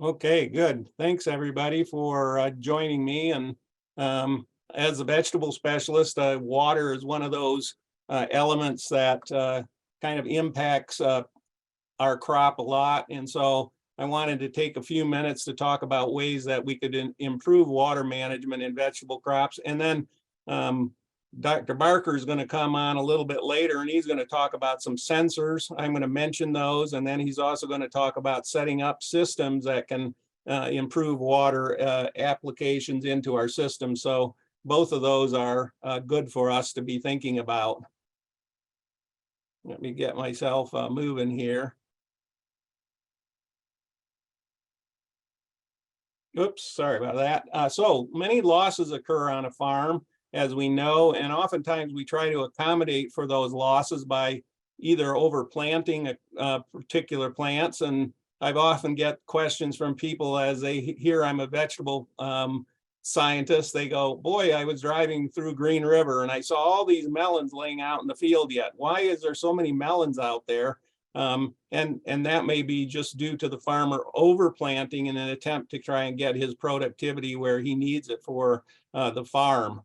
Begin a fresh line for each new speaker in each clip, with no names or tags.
Okay, good. Thanks everybody for joining me. And as a vegetable specialist, water is one of those elements that kind of impacts our crop a lot. And so I wanted to take a few minutes to talk about ways that we could improve water management in vegetable crops. And then um, Dr. Barker is going to come on a little bit later and he's going to talk about some sensors. I'm going to mention those. And then he's also going to talk about setting up systems that can improve water applications into our system. So both of those are good for us to be thinking about. Let me get myself moving here. Oops, sorry about that. So many losses occur on a farm, as we know, and oftentimes we try to accommodate for those losses by either overplanting particular plants. And I've often get questions from people as they hear I'm a vegetable scientist. They go, "Boy, I was driving through Green River and I saw all these melons laying out in the field yet. Why is there so many melons out there?" And that may be just due to the farmer overplanting in an attempt to try and get his productivity where he needs it for the farm.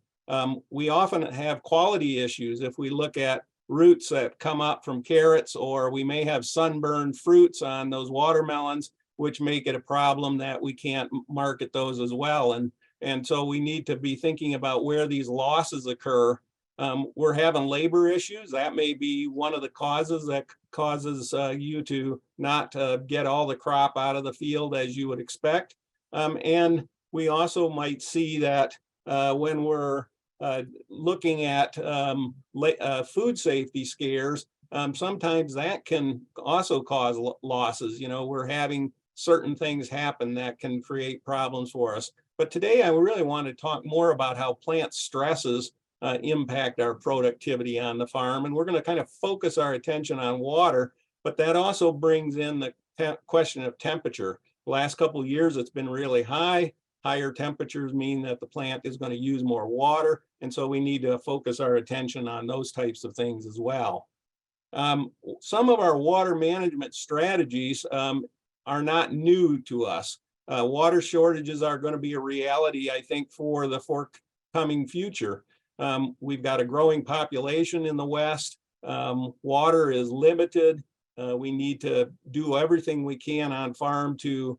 We often have quality issues if we look at roots that come up from carrots, or we may have sunburned fruits on those watermelons, which make it a problem that we can't market those as well. And so we need to be thinking about where these losses occur. We're having labor issues. That may be one of the causes that causes you to not get all the crop out of the field as you would expect. And we also might see that when we're looking at food safety scares, sometimes that can also cause losses. You know, we're having certain things happen that can create problems for us. But today I really want to talk more about how plant stresses impact our productivity on the farm. And we're going to kind of focus our attention on water, but that also brings in the question of temperature. The last couple of years, it's been really high. Higher temperatures mean that the plant is going to use more water. And so we need to focus our attention on those types of things as well. Some of our water management strategies are not new to us. Water shortages are going to be a reality, I think, for the forthcoming future. We've got a growing population in the West. Water is limited. We need to do everything we can on farm to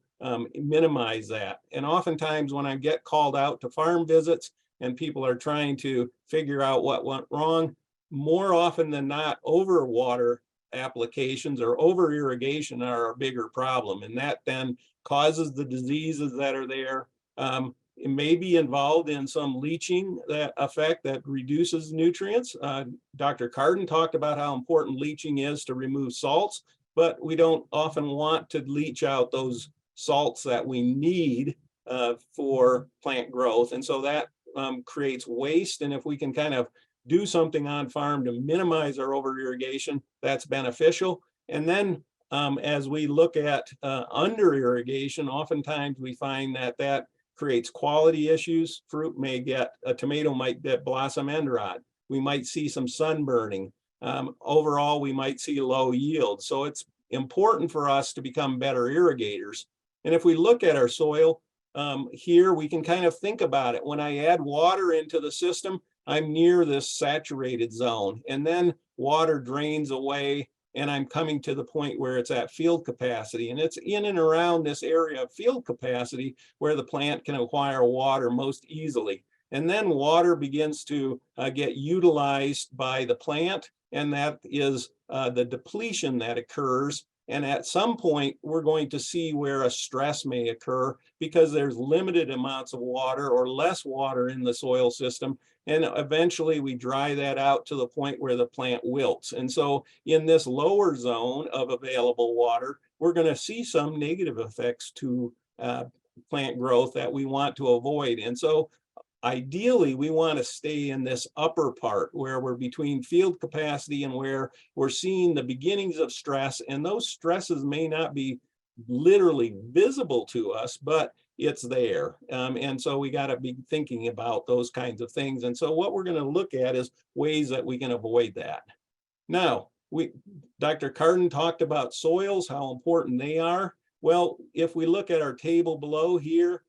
minimize that. And oftentimes when I get called out to farm visits and people are trying to figure out what went wrong, more often than not, overwater applications or over irrigation are a bigger problem. And that then causes the diseases that are there. It may be involved in some leaching that effect that reduces nutrients. Dr. Carden talked about how important leaching is to remove salts, but we don't often want to leach out those salts that we need for plant growth. And so that creates waste. And if we can kind of do something on farm to minimize our over irrigation, that's beneficial. And then as we look at under irrigation, oftentimes we find that that creates quality issues. A tomato might get blossom end rot. We might see some sunburning. Overall, we might see low yield. So it's important for us to become better irrigators. And if we look at our soil, here we can kind of think about it. When I add water into the system, I'm near this saturated zone, and then water drains away and I'm coming to the point where it's at field capacity. And it's in and around this area of field capacity where the plant can acquire water most easily. And then water begins to get utilized by the plant, and that is the depletion that occurs. And at some point, we're going to see where a stress may occur because there's limited amounts of water or less water in the soil system. And eventually we dry that out to the point where the plant wilts. And so in this lower zone of available water, we're going to see some negative effects to plant growth that we want to avoid. And so ideally, we want to stay in this upper part where we're between field capacity and where we're seeing the beginnings of stress. And those stresses may not be literally visible to us, but it's there. And so we got to be thinking about those kinds of things. And so what we're going to look at is ways that we can avoid that. Now, Dr. Carden talked about soils, how important they are. Well, if we look at our table below here,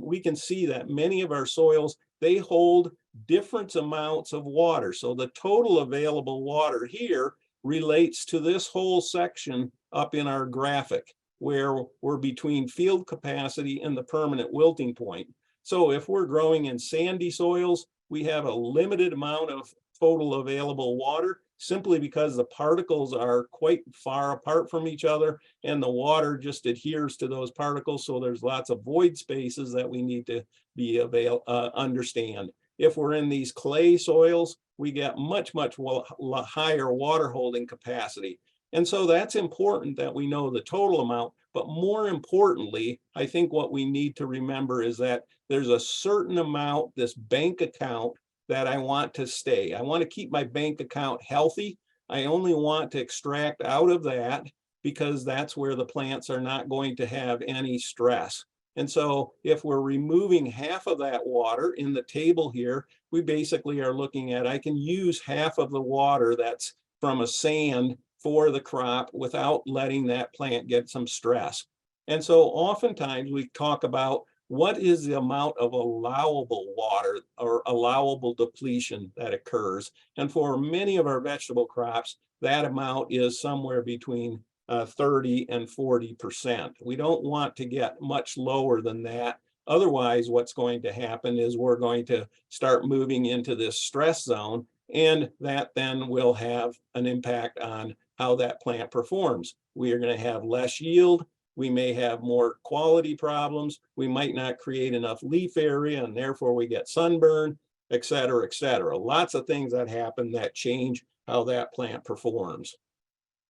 we can see that many of our soils, they hold different amounts of water. So the total available water here relates to this whole section up in our graphic, where we're between field capacity and the permanent wilting point. So if we're growing in sandy soils, we have a limited amount of total available water simply because the particles are quite far apart from each other and the water just adheres to those particles. So there's lots of void spaces that we need to be understand. If we're in these clay soils, we get much higher water holding capacity. And so that's important that we know the total amount, but more importantly, I think what we need to remember is that there's a certain amount, this bank account, that I want to stay. I want to keep my bank account healthy. I only want to extract out of that because that's where the plants are not going to have any stress. And so if we're removing half of that water in the table here, we basically are looking at, I can use half of the water that's from a sand for the crop without letting that plant get some stress. And so oftentimes we talk about what is the amount of allowable water or allowable depletion that occurs. And for many of our vegetable crops, that amount is somewhere between 30 and 40%. We don't want to get much lower than that. Otherwise, what's going to happen is we're going to start moving into this stress zone, and that then will have an impact on how that plant performs. We are going to have less yield. We may have more quality problems. We might not create enough leaf area, and therefore we get sunburn, et cetera, et cetera. Lots of things that happen that change how that plant performs.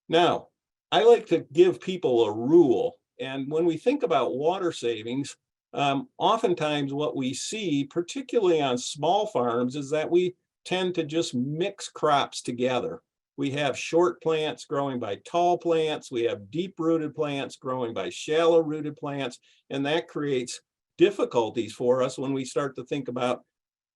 Now, I like to give people a rule. And when we think about water savings, oftentimes what we see, particularly on small farms, is that we tend to just mix crops together. We have short plants growing by tall plants. We have deep-rooted plants growing by shallow-rooted plants. And that creates difficulties for us when we start to think about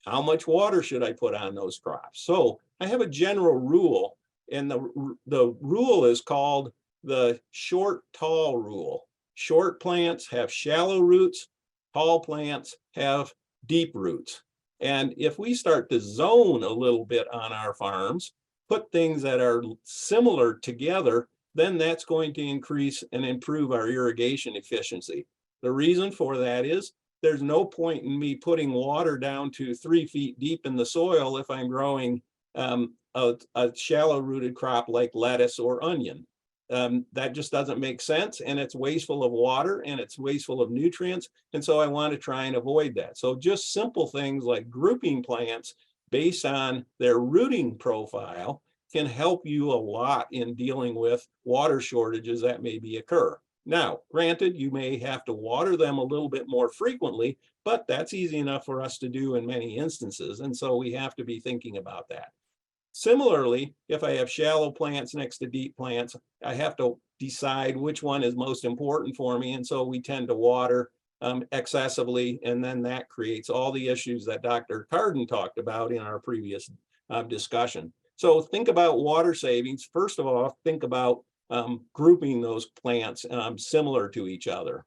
how much water should I put on those crops. So I have a general rule, and the rule is called the short-tall rule. Short plants have shallow roots. Tall plants have deep roots. And if we start to zone a little bit on our farms, put things that are similar together, then that's going to increase and improve our irrigation efficiency. The reason for that is there's no point in me putting water down to 3 feet deep in the soil if I'm growing a shallow rooted crop like lettuce or onion. That just doesn't make sense, and it's wasteful of water and it's wasteful of nutrients. And so I want to try and avoid that. So just simple things like grouping plants based on their rooting profile can help you a lot in dealing with water shortages that maybe occur. Now, granted, you may have to water them a little bit more frequently, but that's easy enough for us to do in many instances. And so we have to be thinking about that. Similarly, if I have shallow plants next to deep plants, I have to decide which one is most important for me. And so we tend to water excessively, and then that creates all the issues that Dr. Carden talked about in our previous discussion. So think about water savings. First of all, think about grouping those plants similar to each other.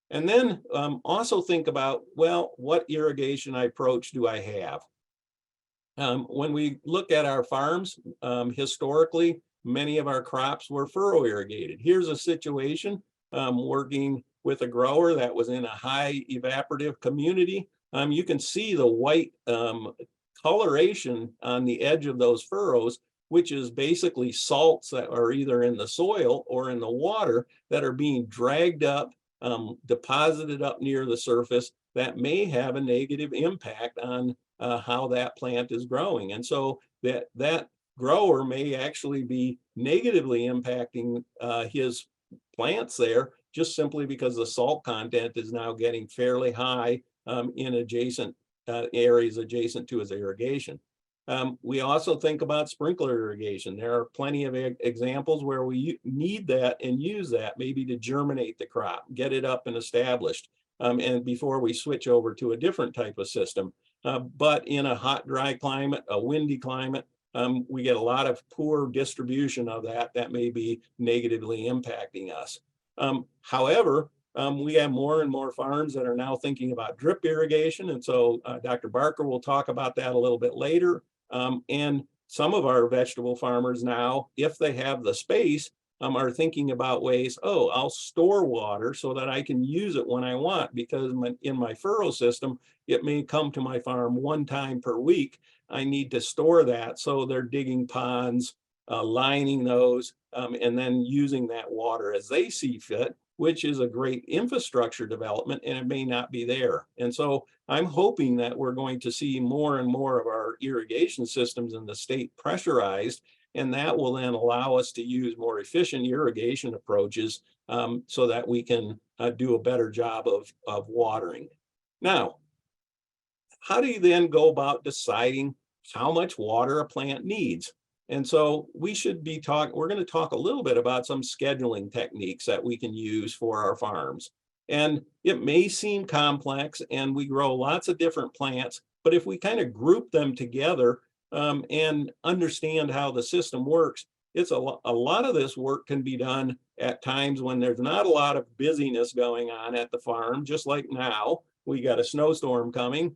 And then also think about, well, what irrigation approach do I have? When we look at our farms, historically, many of our crops were furrow irrigated. Here's a situation working with a grower that was in a high evaporative community. You can see the white coloration on the edge of those furrows, which is basically salts that are either in the soil or in the water that are being dragged up, deposited up near the surface that may have a negative impact on how that plant is growing. And so that grower may actually be negatively impacting his plants there just simply because the salt content is now getting fairly high in adjacent areas adjacent to his irrigation. We also think about sprinkler irrigation. There are plenty of examples where we need that and use that maybe to germinate the crop, get it up and established, and before we switch over to a different type of system. But in a hot, dry climate, a windy climate, we get a lot of poor distribution of that may be negatively impacting us. However, we have more and more farms that are now thinking about drip irrigation. And so Dr. Barker will talk about that a little bit later. And some of our vegetable farmers now, if they have the space, are thinking about ways, oh, I'll store water so that I can use it when I want, because in my furrow system, it may come to my farm one time per week. I need to store that. So they're digging ponds, lining those, and then using that water as they see fit, which is a great infrastructure development, and it may not be there. And so I'm hoping that we're going to see more and more of our irrigation systems in the state pressurized, and that will then allow us to use more efficient irrigation approaches so that we can do a better job of watering. Now, how do you then go about deciding how much water a plant needs? And so we're going to talk a little bit about some scheduling techniques that we can use for our farms. And it may seem complex, and we grow lots of different plants, but if we kind of group them together and understand how the system works, a lot of this work can be done at times when there's not a lot of busyness going on at the farm, just like now. We got a snowstorm coming.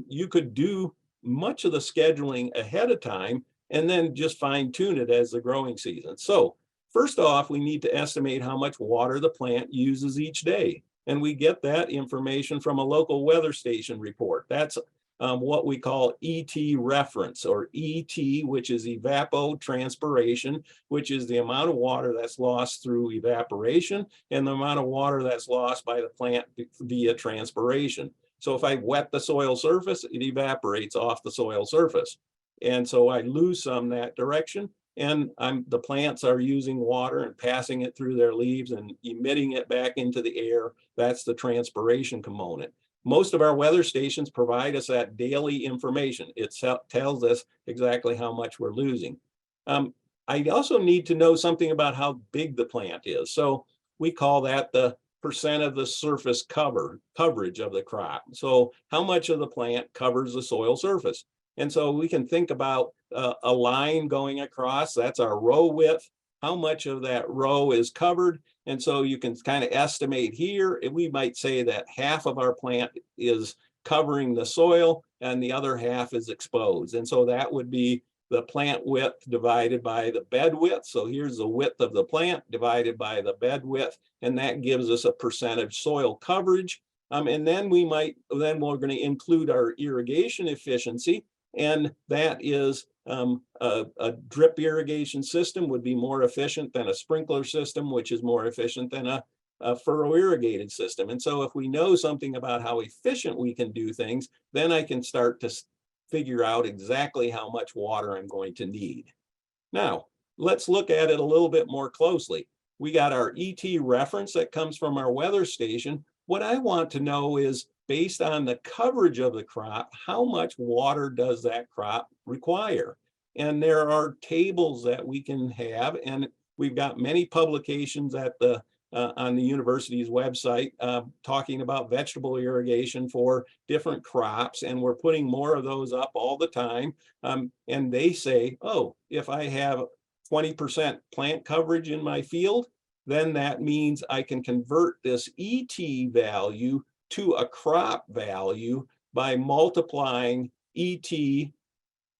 You could do much of the scheduling ahead of time and then just fine tune it as the growing season. So first off, we need to estimate how much water the plant uses each day. And we get that information from a local weather station report. That's what we call ET reference, or ET, which is evapotranspiration, which is the amount of water that's lost through evaporation and the amount of water that's lost by the plant via transpiration. So if I wet the soil surface, it evaporates off the soil surface. And so I lose some that direction, and the plants are using water and passing it through their leaves and emitting it back into the air. That's the transpiration component. Most of our weather stations provide us that daily information. It tells us exactly how much we're losing. I also need to know something about how big the plant is. So we call that the percent of the surface coverage of the crop. So how much of the plant covers the soil surface? And so we can think about a line going across, that's our row width, how much of that row is covered. And so you can kind of estimate here, we might say that half of our plant is covering the soil and the other half is exposed. And so that would be the plant width divided by the bed width. So here's the width of the plant divided by the bed width, and that gives us a percentage soil coverage. And then we're going to include our irrigation efficiency. And that is a drip irrigation system would be more efficient than a sprinkler system, which is more efficient than a furrow irrigated system. And so if we know something about how efficient we can do things, then I can start to figure out exactly how much water I'm going to need. Now, let's look at it a little bit more closely. We got our ET reference that comes from our weather station. What I want to know is, based on the coverage of the crop, how much water does that crop require? And there are tables that we can have, and we've got many publications at on the university's website talking about vegetable irrigation for different crops, and we're putting more of those up all the time. And they say, oh, if I have 20% plant coverage in my field, then that means I can convert this ET value to a crop value by multiplying ET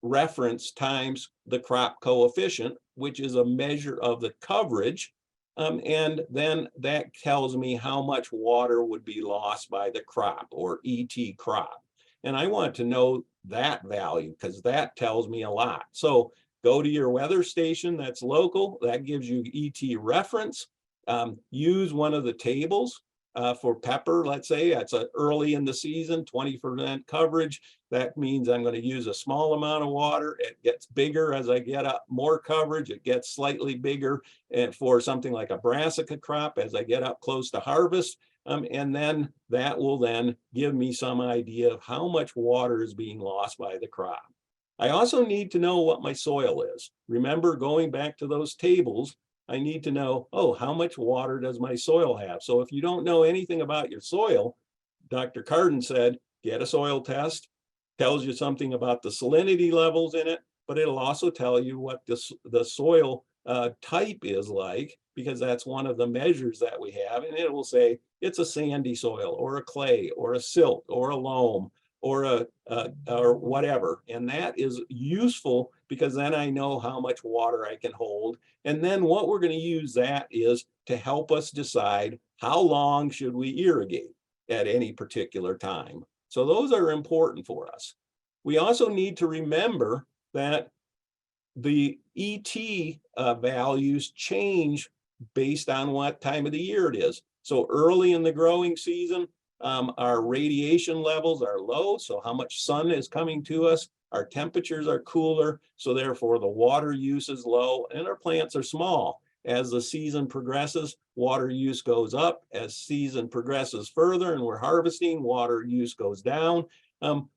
reference times the crop coefficient, which is a measure of the coverage. And then that tells me how much water would be lost by the crop, or ET crop. And I want to know that value because that tells me a lot. So go to your weather station that's local, that gives you ET reference. Use one of the tables. For pepper, let's say that's early in the season, 20% coverage. That means I'm going to use a small amount of water. It gets bigger as I get up more coverage. It gets slightly bigger for something like a brassica crop as I get up close to harvest. And then that will then give me some idea of how much water is being lost by the crop. I also need to know what my soil is. Remember, going back to those tables, I need to know, oh, how much water does my soil have? So if you don't know anything about your soil, Dr. Carden said, get a soil test, tells you something about the salinity levels in it, but it'll also tell you what the soil type is like, because that's one of the measures that we have. And it will say it's a sandy soil or a clay or a silt or a loam or or whatever. And that is useful because then I know how much water I can hold. And then what we're going to use that is to help us decide how long should we irrigate at any particular time. So those are important for us. We also need to remember that the ET values change based on what time of the year it is. So early in the growing season, our radiation levels are low, so how much sun is coming to us. Our temperatures are cooler, so therefore the water use is low, and our plants are small. As the season progresses, water use goes up. As season progresses further and we're harvesting, water use goes down.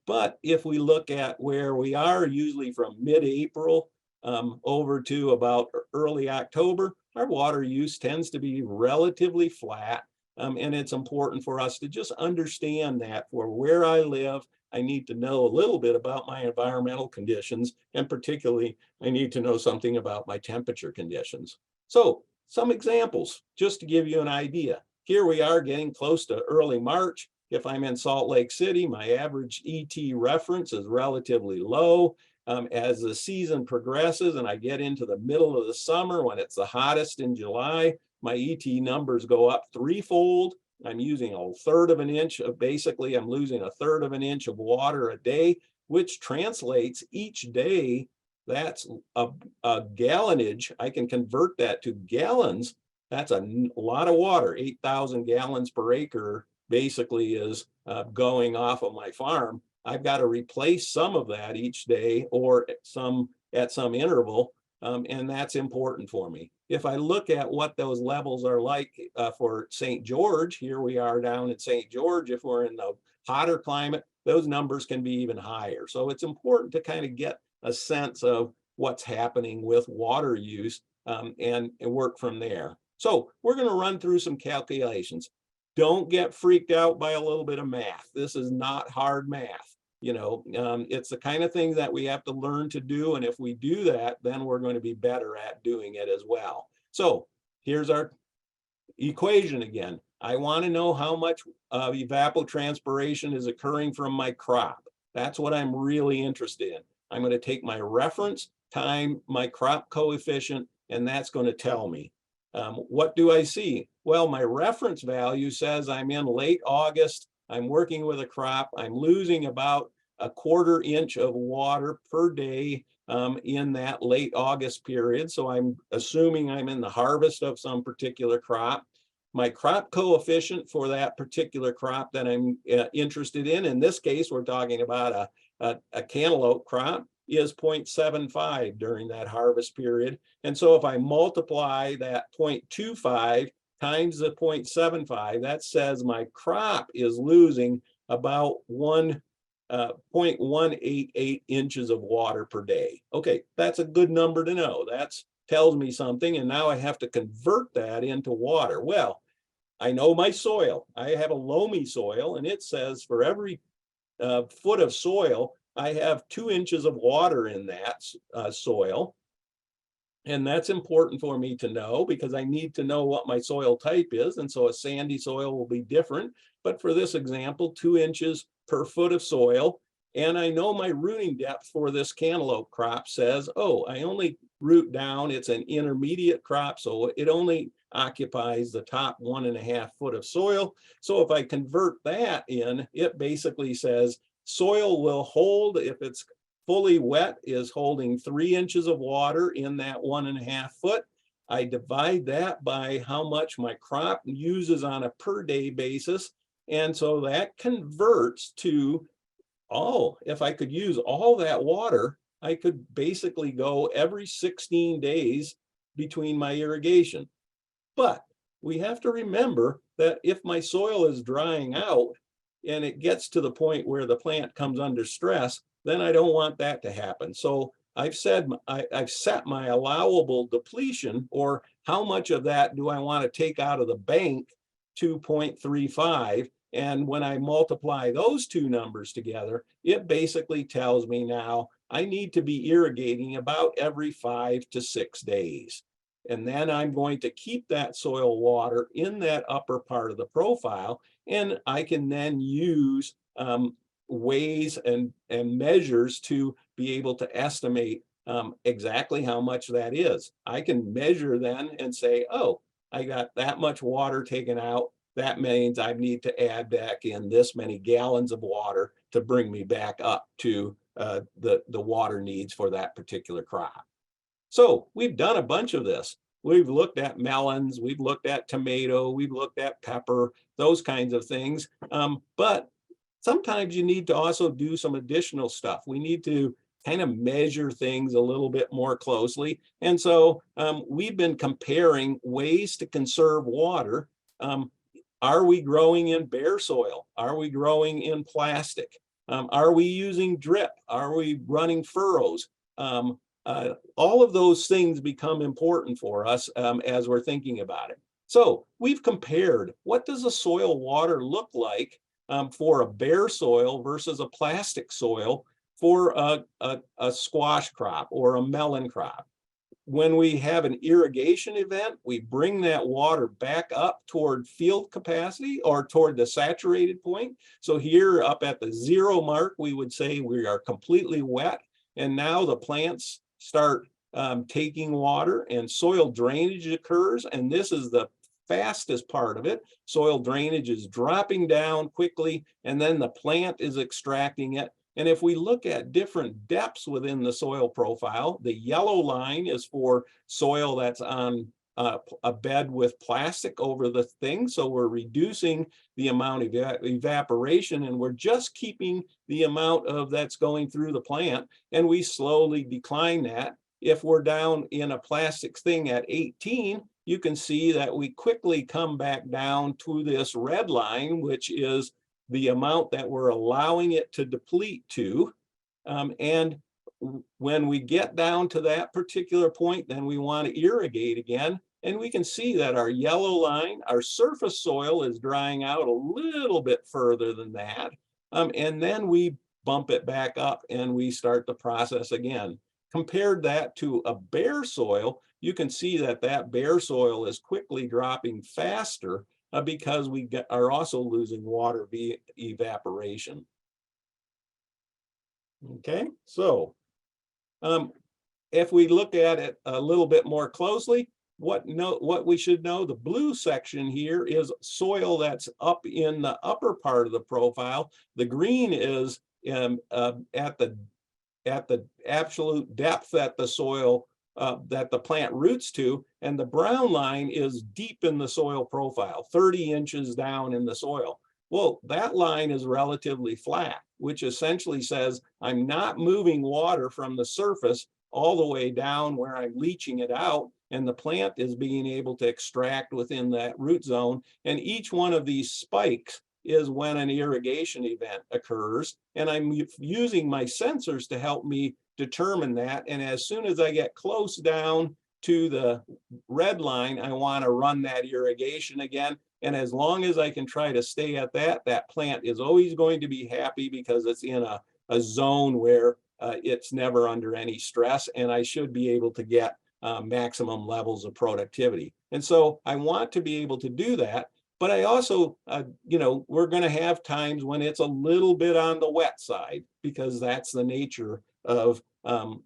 But if we look at where we are, usually from mid-April over to about early October, our water use tends to be relatively flat. And it's important for us to just understand that for where I live, I need to know a little bit about my environmental conditions, and particularly I need to know something about my temperature conditions. So some examples, just to give you an idea. Here we are getting close to early March. If I'm in Salt Lake City, my average ET reference is relatively low. As the season progresses and I get into the middle of the summer when it's the hottest in July, my ET numbers go up threefold. I'm using a third of an inch of, basically I'm losing a third of an inch of water a day, which translates each day, that's a gallonage. I can convert that to gallons. That's a lot of water. 8,000 gallons per acre basically is going off of my farm. I've got to replace some of that each day or at some interval, and that's important for me. If I look at what those levels are like for St. George, here we are down in St. George, if we're in the hotter climate, those numbers can be even higher. So it's important to kind of get a sense of what's happening with water use and work from there. So we're going to run through some calculations. Don't get freaked out by a little bit of math. This is not hard math. You know, it's the kind of thing that we have to learn to do. And if we do that, then we're going to be better at doing it as well. So here's our equation again. I want to know how much evapotranspiration is occurring from my crop. That's what I'm really interested in. I'm going to take my reference time, my crop coefficient, and that's going to tell me. What do I see? Well, my reference value says I'm in late August. I'm working with a crop. I'm losing about a 1/4 inch of water per day in that late August period. So I'm assuming I'm in the harvest of some particular crop. My crop coefficient for that particular crop that I'm interested in this case, we're talking about a cantaloupe crop, is 0.75 during that harvest period. And so if I multiply that 0.25 times the 0.75, that says my crop is losing about 0.188 inches of water per day. Okay, that's a good number to know. That tells me something, and now I have to convert that into water. Well, I know my soil. I have a loamy soil, and it says for every foot of soil, I have 2 inches of water in that soil. And that's important for me to know because I need to know what my soil type is. And so a sandy soil will be different. But for this example, 2 inches per foot of soil. And I know my rooting depth for this cantaloupe crop says, oh, I only root down. It's an intermediate crop, so it only occupies the top 1.5 foot of soil. So if I convert that in, it basically says soil will hold, if it's fully wet, is holding 3 inches of water in that 1.5 foot. I divide that by how much my crop uses on a per day basis. And so that converts to, oh, if I could use all that water, I could basically go every 16 days between my irrigation. But we have to remember that if my soil is drying out and it gets to the point where the plant comes under stress, then I don't want that to happen. So I've set my allowable depletion, or how much of that do I want to take out of the bank, to 0.35. And when I multiply those two numbers together, it basically tells me now I need to be irrigating about every 5 to 6 days. And then I'm going to keep that soil water in that upper part of the profile. And I can then use ways and measures to be able to estimate exactly how much that is. I can measure then and say, oh, I got that much water taken out. That means I need to add back in this many gallons of water to bring me back up to the water needs for that particular crop. So we've done a bunch of this. We've looked at melons, we've looked at tomato, we've looked at pepper, those kinds of things. But sometimes you need to also do some additional stuff. We need to kind of measure things a little bit more closely. And so we've been comparing ways to conserve water. Are we growing in bare soil? Are we growing in plastic? Are we using drip? Are we running furrows? All of those things become important for us as we're thinking about it. So we've compared, what does a soil water look like for a bare soil versus a plastic soil for a squash crop or a melon crop? When we have an irrigation event, we bring that water back up toward field capacity or toward the saturated point. So here up at the 0 mark, we would say we are completely wet. And now the plants start taking water and soil drainage occurs. And this is the fastest part of it. Soil drainage is dropping down quickly, and then the plant is extracting it. And if we look at different depths within the soil profile, the yellow line is for soil that's on a bed with plastic over the thing. So we're reducing the amount of evaporation, and we're just keeping the amount of that's going through the plant, and we slowly decline that. If we're down in a plastic thing at 18, you can see that we quickly come back down to this red line, which is the amount that we're allowing it to deplete to. And when we get down to that particular point, then we want to irrigate again. And we can see that our yellow line, our surface soil is drying out a little bit further than that. And then we bump it back up and we start the process again. Compared that to a bare soil, you can see that that bare soil is quickly dropping faster because we are also losing water via evaporation. Okay, so if we look at it a little bit more closely, what we should know, the blue section here is soil that's up in the upper part of the profile. The green is at the absolute depth that the soil that the plant roots to, and the brown line is deep in the soil profile, 30 inches down in the soil. Well, that line is relatively flat, which essentially says I'm not moving water from the surface all the way down where I'm leaching it out, and the plant is being able to extract within that root zone. And each one of these spikes is when an irrigation event occurs, and I'm using my sensors to help me determine that. And as soon as I get close down to the red line, I want to run that irrigation again. And as long as I can try to stay at that, that plant is always going to be happy because it's in a zone where it's never under any stress, and I should be able to get maximum levels of productivity. And so I want to be able to do that. But I also, we're going to have times when it's a little bit on the wet side because that's the nature of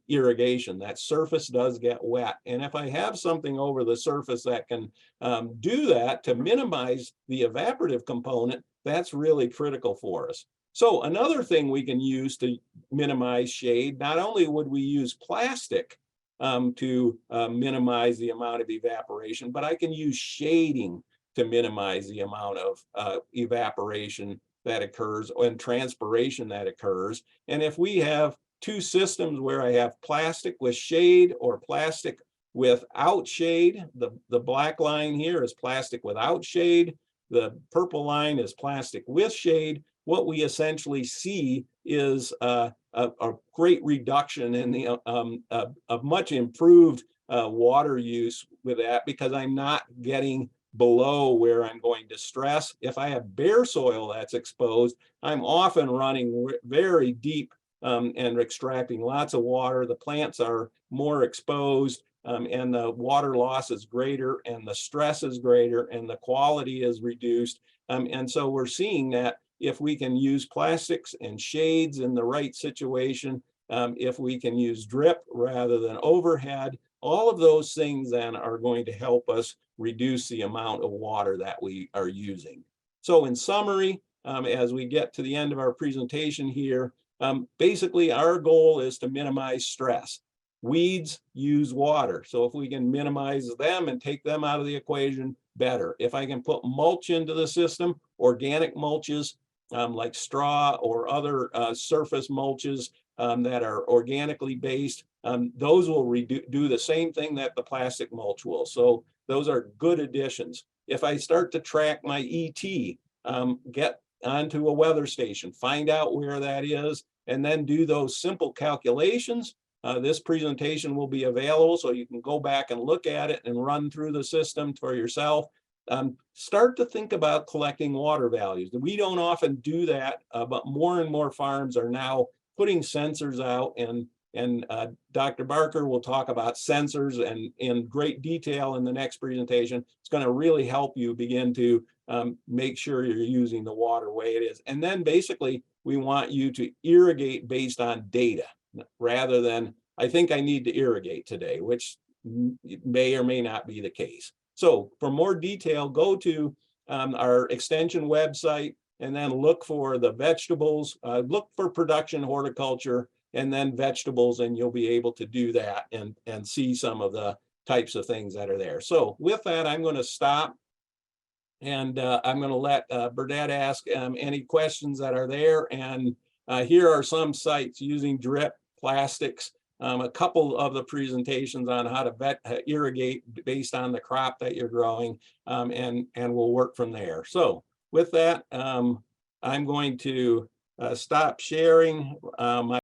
irrigation. That surface does get wet. And if I have something over the surface that can do that to minimize the evaporative component, that's really critical for us. So another thing we can use to minimize shade, not only would we use plastic to minimize the amount of evaporation, but I can use shading to minimize the amount of evaporation that occurs and transpiration that occurs. And if we have two systems where I have plastic with shade or plastic without shade, the black line here is plastic without shade, the purple line is plastic with shade, what we essentially see is a great reduction in the a much improved water use with that, because I'm not getting below where I'm going to stress. If I have bare soil that's exposed, I'm often running very deep and extracting lots of water. The plants are more exposed. and the water loss is greater and the stress is greater and the quality is reduced. And so we're seeing that if we can use plastics and shades in the right situation, if we can use drip rather than overhead, all of those things then are going to help us reduce the amount of water that we are using. So in summary, as we get to the end of our presentation here, basically our goal is to minimize stress. Weeds use water, so if we can minimize them and take them out of the equation, better. If I can put mulch into the system, organic mulches like straw or other surface mulches that are organically based, those will do the same thing that the plastic mulch will. So those are good additions. If I start to track my ET, get onto a weather station, find out where that is, and then do those simple calculations. This presentation will be available so you can go back and look at it and run through the system for yourself. Start to think about collecting water values. We don't often do that, but more and more farms are now putting sensors out, and Dr. Barker will talk about sensors and in great detail in the next presentation. It's going to really help you begin to make sure you're using the water the way it is. And then basically, we want you to irrigate based on data rather than, I think I need to irrigate today, which may or may not be the case. So for more detail, go to our extension website and then look for the vegetables, look for production horticulture and then vegetables, and you'll be able to do that and see some of the types of things that are there. So with that, I'm going to stop. And I'm going to let Burdette ask any questions that are there. And here are some sites using drip, plastics, a couple of the presentations on how to irrigate based on the crop that you're growing, and we'll work from there. So with that, I'm going to stop sharing my